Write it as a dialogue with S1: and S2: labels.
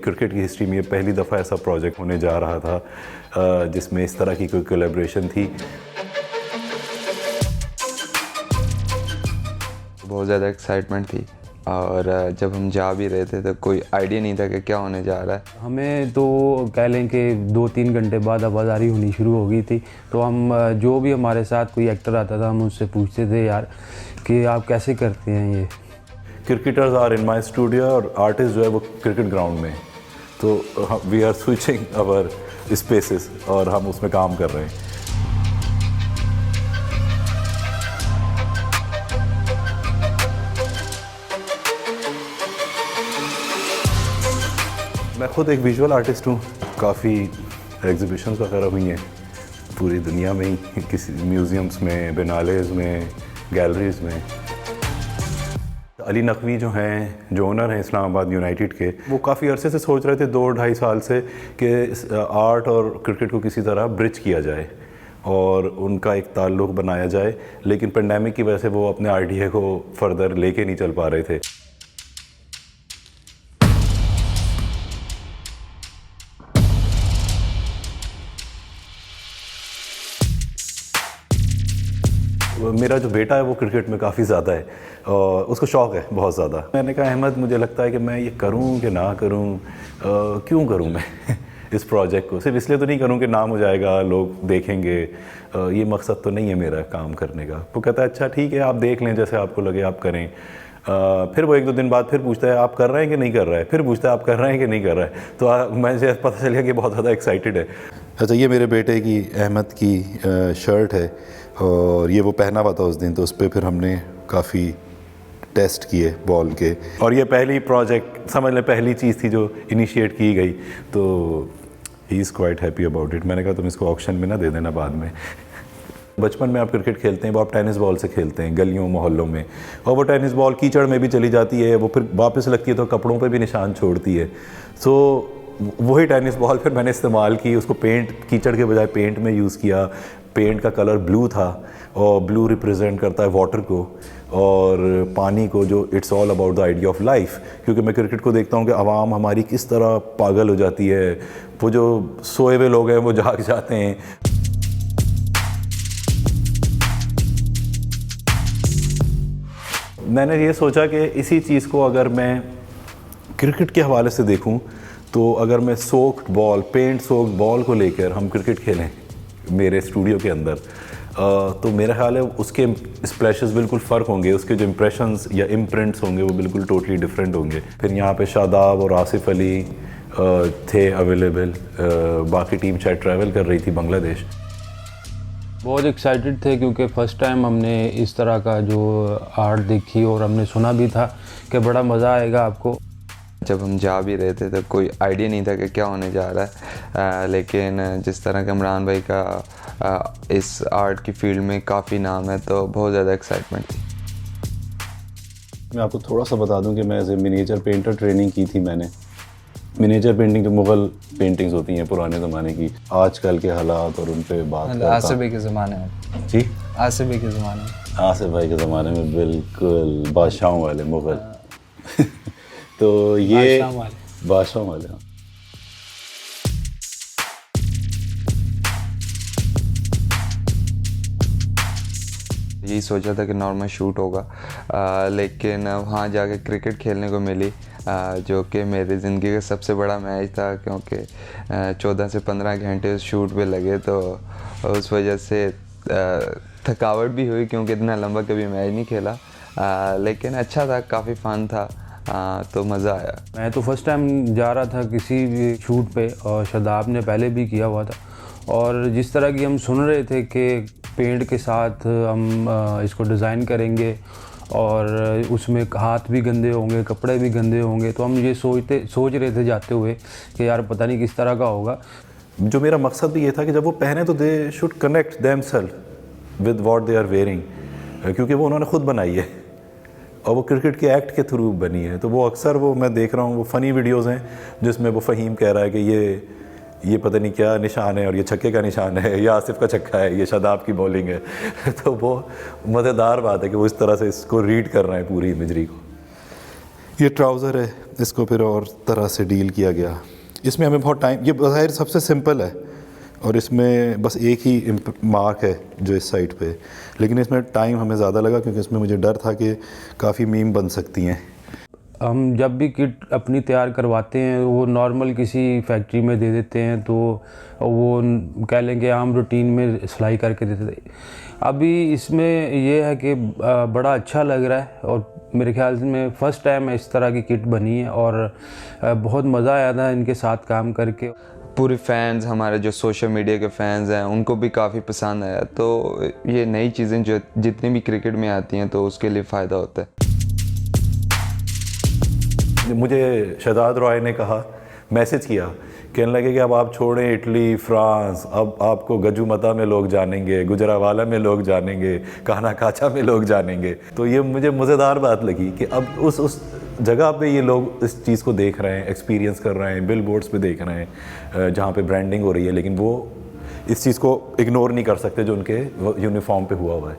S1: Cricket की history में ये पहली दफ़ा ऐसा प्रोजेक्ट होने जा रहा था जिसमें इस तरह की कोई कोलैबोरेशन थी।
S2: बहुत ज़्यादा एक्साइटमेंट थी और जब हम जा भी रहे थे तो कोई आइडिया नहीं था कि क्या होने जा रहा है।
S3: हमें तो कह लें कि 2-3 घंटे बाद आवाज़ारी होनी शुरू हो गई थी, तो हम जो भी हमारे साथ कोई एक्टर आता था हम उससे पूछते थे यार कि आप कैसे करते हैं ये।
S1: Cricketers are in my studio और आर्टिस्ट जो है वो क्रिकेट ग्राउंड में, तो we are switching our spaces और हम उसमें काम कर रहे हैं। मैं खुद एक विजुअल आर्टिस्ट हूँ। काफ़ी एग्जीबिशंस वगैरह हुई हैं पूरी दुनिया में ही, किसी म्यूज़ियम्स में, बिनालेज में, गैलरीज़ में। अली नकवी जो हैं, जो ओनर हैं इस्लामाबाद यूनाइटेड के, वो काफ़ी अरसे से सोच रहे थे 2-2.5 साल से कि आर्ट और क्रिकेट को किसी तरह ब्रिज किया जाए और उनका एक ताल्लुक़ बनाया जाए, लेकिन पेंडेमिक की वजह से वो अपने आइडिया को फर्दर लेके नहीं चल पा रहे थे। मेरा जो बेटा है वो क्रिकेट में काफ़ी ज़्यादा है और उसको शौक़ है बहुत ज़्यादा। मैंने कहा अहमद, मुझे लगता है कि मैं ये करूं कि ना करूं, क्यों करूं मैं इस प्रोजेक्ट को। सिर्फ इसलिए तो नहीं करूं कि नाम हो जाएगा, लोग देखेंगे, ये मकसद तो नहीं है मेरा काम करने का। वो कहता है अच्छा ठीक है, आप देख लें, जैसे आपको लगे आप करें। फिर वो 1-2 दिन बाद फिर पूछता है आप कर रहे हैं कि नहीं कर रहा है, फिर पूछता है आप कर रहे हैं कि नहीं कर रहा है। तो मुझे पता चल गया कि बहुत ज़्यादा एक्साइटेड है। अच्छा, ये मेरे बेटे की, अहमद की शर्ट है और ये वो पहना हुआ था उस दिन, तो उस पर फिर हमने काफ़ी टेस्ट किए बॉल के। और ये पहली प्रोजेक्ट समझ लें, पहली चीज़ थी जो इनिशिएट की गई, तो he is quite happy about it. मैंने कहा तुम इसको ऑक्शन में ना दे देना बाद में। बचपन में आप क्रिकेट खेलते हैं, वो आप टेनिस बॉल से खेलते हैं गलियों मोहल्लों में, और वो टेनिस बॉल कीचड़ में भी चली जाती है, वो फिर वापस लगती है तो कपड़ों पे भी निशान छोड़ती है। सो वही टेनिस बॉल फिर मैंने इस्तेमाल की, उसको पेंट, कीचड़ के बजाय पेंट में यूज़ किया। पेंट का कलर ब्लू था और ब्लू रिप्रेजेंट करता है वाटर को और पानी को, जो it's all about the idea of life. क्योंकि मैं क्रिकेट को देखता हूँ कि आवाम हमारी किस तरह पागल हो जाती है, वो जो सोए हुए लोग हैं वो जाग जाते हैं। मैंने ये सोचा कि इसी चीज़ को अगर मैं क्रिकेट के हवाले से देखूं, तो अगर मैं soaked ball, paint soaked ball को लेकर हम क्रिकेट खेलें मेरे स्टूडियो के अंदर, तो मेरा ख्याल है उसके स्प्लैशेस बिल्कुल फ़र्क होंगे, उसके जो इम्प्रेशंस या इम्प्रिंट्स होंगे वो बिल्कुल टोटली डिफरेंट होंगे। फिर यहाँ पे शादाब और आसिफ अली थे अवेलेबल, बाकी टीम शायद ट्रैवल कर रही थी बांग्लादेश।
S3: बहुत एक्साइटेड थे क्योंकि फ़र्स्ट टाइम हमने इस तरह का जो आर्ट देखी और हमने सुना भी था कि बड़ा मज़ा आएगा आपको।
S2: जब हम जा भी रहे थे तो कोई आइडिया नहीं था कि क्या होने जा रहा है, लेकिन जिस तरह के इमरान भाई का इस आर्ट की फील्ड में काफ़ी नाम है, तो बहुत ज़्यादा एक्साइटमेंट थी।
S1: मैं आपको थोड़ा सा बता दूं कि मैं as a miniature painter training की थी मैंने। मिनिएचर पेंटिंग जो मुग़ल पेंटिंग्स होती हैं पुराने ज़माने की, आजकल के हालात और उन पे बात करता।
S4: आसिफ भाई के ज़माने में
S1: जी,
S4: आसिफ भाई के ज़माने में,
S1: आसिफ भाई के ज़माने में बिल्कुल बादशाहों वाले मुग़ल। तो ये बादशाह वाले, हाँ।
S2: यही सोचा था कि नॉर्मल शूट होगा, लेकिन वहाँ जाके क्रिकेट खेलने को मिली, जो कि मेरी ज़िंदगी का सबसे बड़ा मैच था, क्योंकि 14 से 15 घंटे उस शूट पे लगे, तो उस वजह से थकावट भी हुई क्योंकि इतना लंबा कभी मैच नहीं खेला, लेकिन अच्छा था, काफ़ी फ़न था, तो मज़ा आया।
S3: मैं तो फर्स्ट टाइम जा रहा था किसी भी शूट पे, और शादाब ने पहले भी किया हुआ था, और जिस तरह की हम सुन रहे थे कि पेंट के साथ हम इसको डिज़ाइन करेंगे और उसमें हाथ भी गंदे होंगे, कपड़े भी गंदे होंगे, तो हम ये सोच रहे थे जाते हुए कि यार पता नहीं किस तरह का होगा।
S1: जो मेरा मकसद भी ये था कि जब वो पहने तो they should connect themselves with what they are wearing, क्योंकि वो उन्होंने खुद बनाई है और वो क्रिकेट के एक्ट के थ्रू बनी है। तो वो अक्सर, वो मैं देख रहा हूँ, वो फ़नी वीडियोज़ हैं जिसमें वो फ़हीम कह रहा है कि ये पता नहीं क्या निशान है और ये छक्के का निशान है, ये आसिफ का छक्का है, ये शादाब की बॉलिंग है। तो वो मज़ेदार बात है कि वो इस तरह से इसको रीड कर रहे हैं पूरी इमेजरी को। ये ट्राउज़र है, इसको फिर और तरह से डील किया गया। इसमें हमें बहुत टाइम, ये ज़ाहिर सबसे सिंपल है और इसमें बस एक ही मार्क है जो इस साइड पे, लेकिन इसमें टाइम हमें ज़्यादा लगा क्योंकि इसमें मुझे डर था कि काफ़ी मीम बन सकती हैं।
S3: हम जब भी किट अपनी तैयार करवाते हैं वो नॉर्मल किसी फैक्ट्री में दे देते हैं, तो वो कह लेंगे हम रूटीन में सिलाई करके देते थे। अभी इसमें ये है कि बड़ा अच्छा लग रहा है और मेरे ख्याल में फ़र्स्ट टाइम इस तरह की किट बनी है और बहुत मज़ा आया था इनके साथ काम करके।
S2: पूरे फैंस, हमारे जो सोशल मीडिया के फैंस हैं, उनको भी काफ़ी पसंद आया। तो ये नई चीज़ें जो जितनी भी क्रिकेट में आती हैं तो उसके लिए फ़ायदा होता है।
S1: मुझे शहजाद रॉय ने कहा, मैसेज किया, कहने लगे कि अब आप छोड़ें इटली, फ्रांस, अब आपको गजुमता में लोग जानेंगे, गुजरावाला में लोग जानेंगे, काना काचा में लोग जानेंगे। तो ये मुझे मज़ेदार बात लगी कि अब उस जगह पे ये लोग इस चीज़ को देख रहे हैं, एक्सपीरियंस कर रहे हैं, बिल बोर्ड्स पे देख रहे हैं जहाँ पे ब्रांडिंग हो रही है, लेकिन वो इस चीज़ को इग्नोर नहीं कर सकते जो उनके यूनिफॉर्म पे हुआ है।